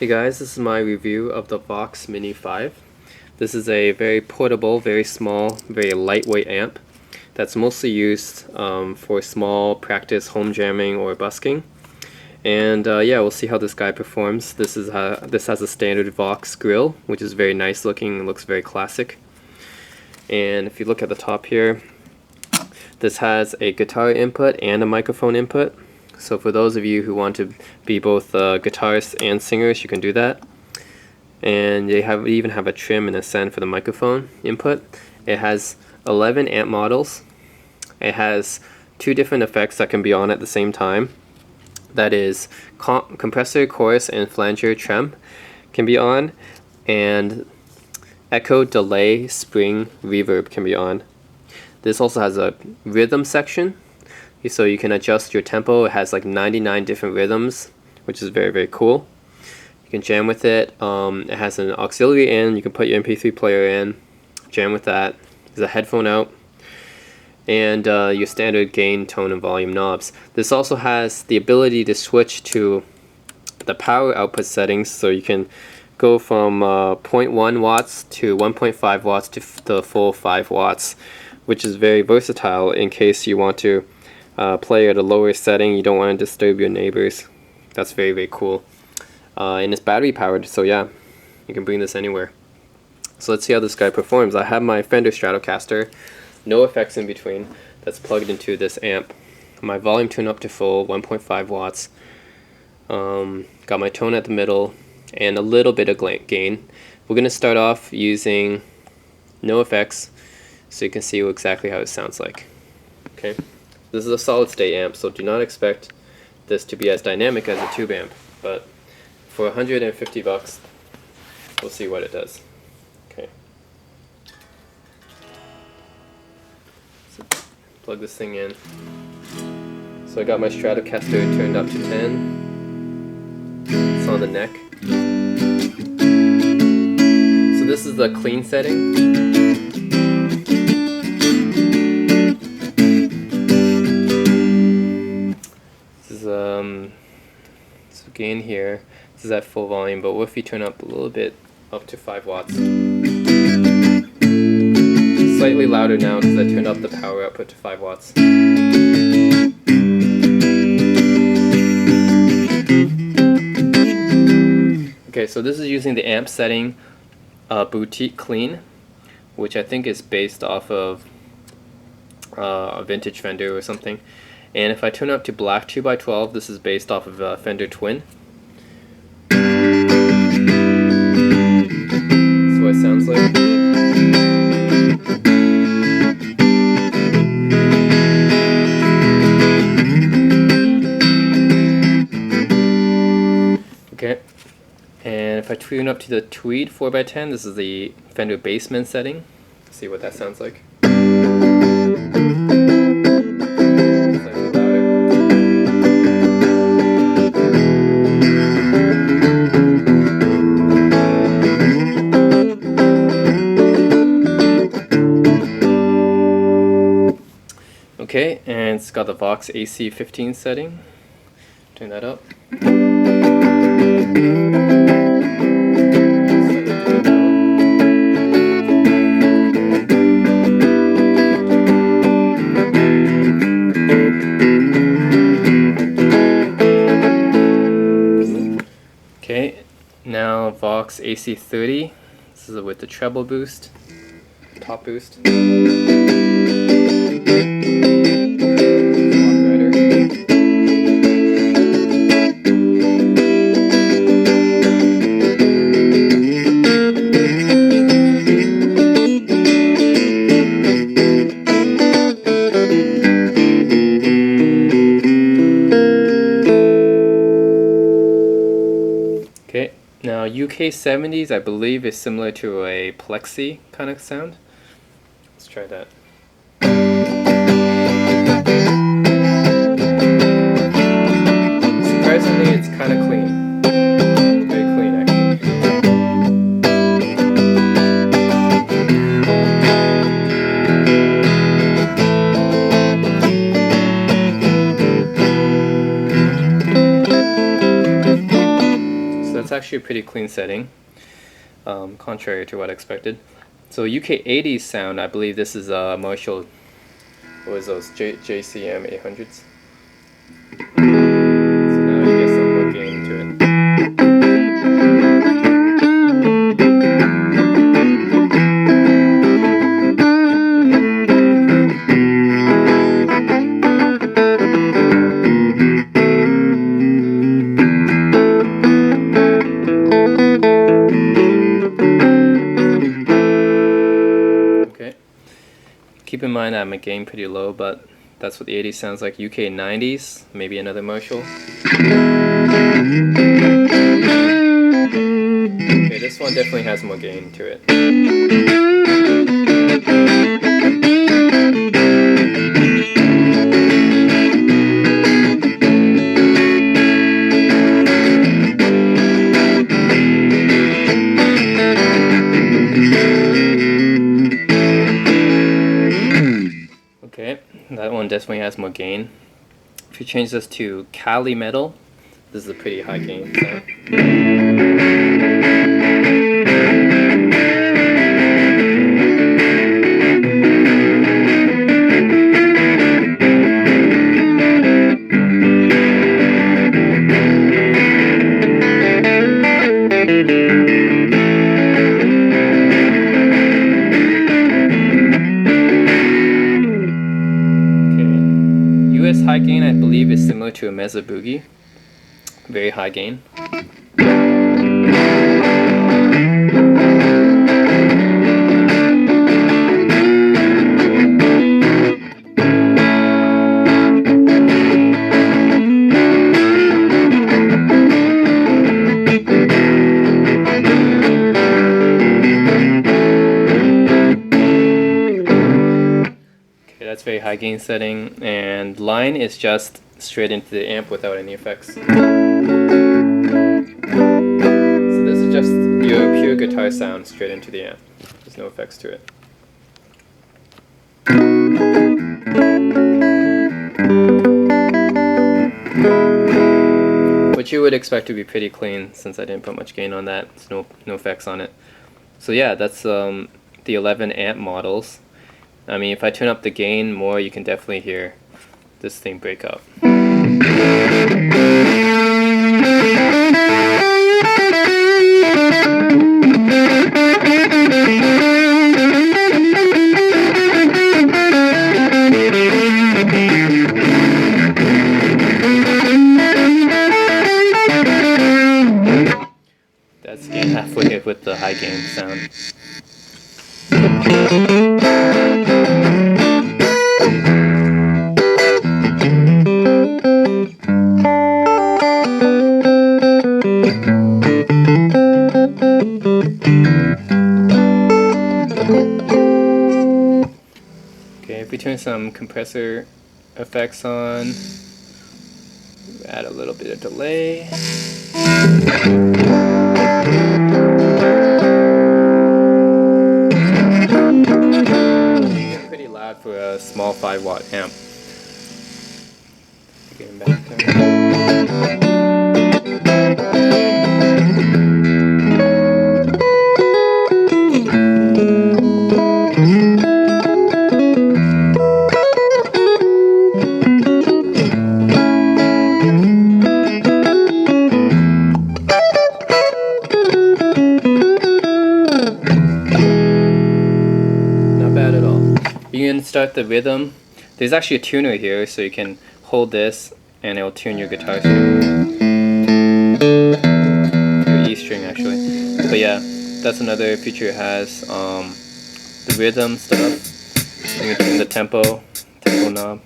Hey guys, this is my review of the Vox Mini5. This is a very portable, very small, very lightweight amp that's mostly used for small practice home jamming or busking. And yeah, we'll see how this guy performs. This has a standard Vox grill, which is very nice looking and looks very classic. And if you look at the top here, this has a guitar input and a microphone input. So for those of you who want to be both guitarists and singers, you can do that. And they even have a trim and a send for the microphone input. It has 11 amp models. It has 2 different effects that can be on at the same time. That is compressor, chorus, and flanger trem can be on, and echo, delay, spring, reverb can be on. This also has a rhythm section, so you can adjust your tempo. It has like 99 different rhythms, which is very, very cool. You can jam with it. It has an auxiliary in. You can put your MP3 player in, jam with that. There's a headphone out, and your standard gain, tone, and volume knobs. This also has the ability to switch to the power output settings, so you can go from 0.1 watts to 1.5 watts to the full 5 watts, which is very versatile in case you want to play at a lower setting. You don't want to disturb your neighbors. That's very, very cool. And it's battery powered, so yeah, you can bring this anywhere. So let's see how this guy performs. I have my Fender Stratocaster, no effects in between, that's plugged into this amp. My volume tune up to full, 1.5 watts. Got my tone at the middle and a little bit of gain. We're going to start off using no effects so you can see exactly how it sounds like. Okay. This is a solid state amp, so do not expect this to be as dynamic as a tube amp, but for 150 bucks, we'll see what it does. Okay. So plug this thing in. So I got my Stratocaster turned up to 10. It's on the neck. So this is the clean setting. So gain here, this is at full volume, but what if you turn up a little bit up to 5 watts? Slightly louder now because I turned up the power output to 5 watts. Okay, so this is using the amp setting Boutique Clean, which I think is based off of a vintage Fender or something. And if I turn up to black 2x12, this is based off of Fender Twin. That's what it sounds like. Okay, and if I tune up to the Tweed 4x10, this is the Fender Bassman setting. Let's see what that sounds like. Okay, and it's got the Vox AC15 setting. Turn that up. Okay, now Vox AC30. This is with the treble boost, top boost. Okay, now UK 70s I believe is similar to a plexi kind of sound. Let's try that. Surprisingly, it's kind of clean. Very clean, actually. that's actually a pretty clean setting, contrary to what I expected. So UK80 sound, I believe this is Marshall, what was those, JCM 800s. So now you get some more gain to it. Keep in mind that my gain pretty low, but that's what the 80s sounds like. UK 90s, maybe another Marshall. Okay, this one definitely has more gain to it. Okay, that one definitely has more gain. If you change this to Cali Metal, this is a pretty high gain sound. US high gain, I believe, is similar to a Mesa Boogie. Very high gain. That's very high gain setting, and line is just straight into the amp without any effects. So this is just your pure guitar sound straight into the amp. There's no effects to it. Which you would expect to be pretty clean since I didn't put much gain on that. There's no effects on it. So yeah, that's the 11 amp models. I mean, if I turn up the gain more, you can definitely hear this thing break up. That's gain halfway with the high gain sound. Okay, if we turn some compressor effects on, add a little bit of delay. Pretty loud for a small 5-watt amp. Getting back there. You can start the rhythm. There's actually a tuner here, so you can hold this and it will tune your guitar string. Your E string actually. But yeah, that's another feature it has. The rhythm stuff. You can tune the tempo knob.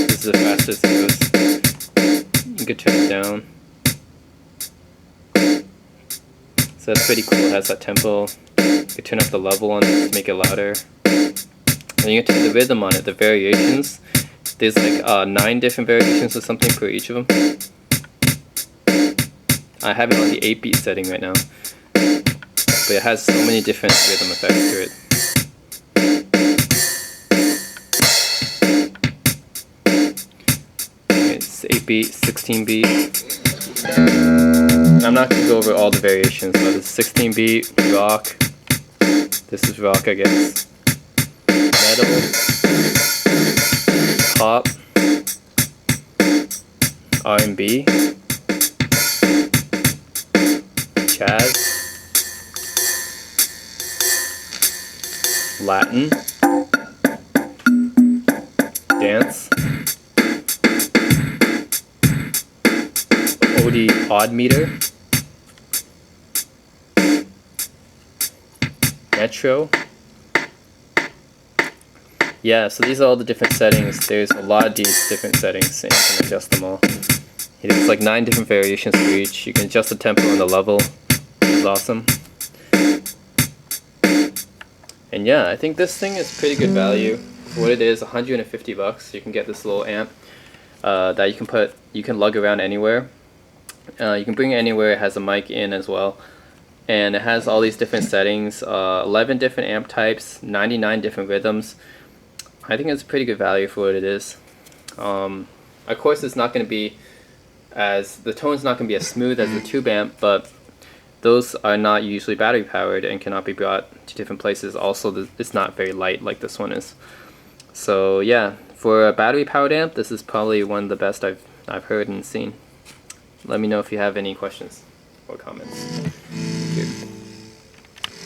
This is the fastest it goes. You can turn it down. So that's pretty cool. It has that tempo. You can turn up the level on it to make it louder. And you can turn the rhythm on it, the variations. There's like 9 different variations or something for each of them. I have it on the 8-beat setting right now. But it has so many different rhythm effects to it. It's 8 8-beat, 16-beat. I'm not going to go over all the variations, but it's 16-beat, rock. This is rock, I guess. Metal. Pop. R&B. Jazz. Latin. Dance. Odd meter. Metro. Yeah, so these are all the different settings. There's a lot of these different settings, and you can adjust them all. There's like 9 different variations for each. You can adjust the tempo and the level, which is awesome. And yeah, I think this thing is pretty good value. For what it is, 150 bucks. You can get this little amp that you can lug around anywhere. You can bring it anywhere. It has a mic in as well. And it has all these different settings, 11 different amp types, 99 different rhythms. I think it's pretty good value for what it is. Of course, it's not going to be the tone's not going to be as smooth as the tube amp, but those are not usually battery powered and cannot be brought to different places. Also, it's not very light like this one is. So yeah, for a battery powered amp, this is probably one of the best I've heard and seen. Let me know if you have any questions or comments.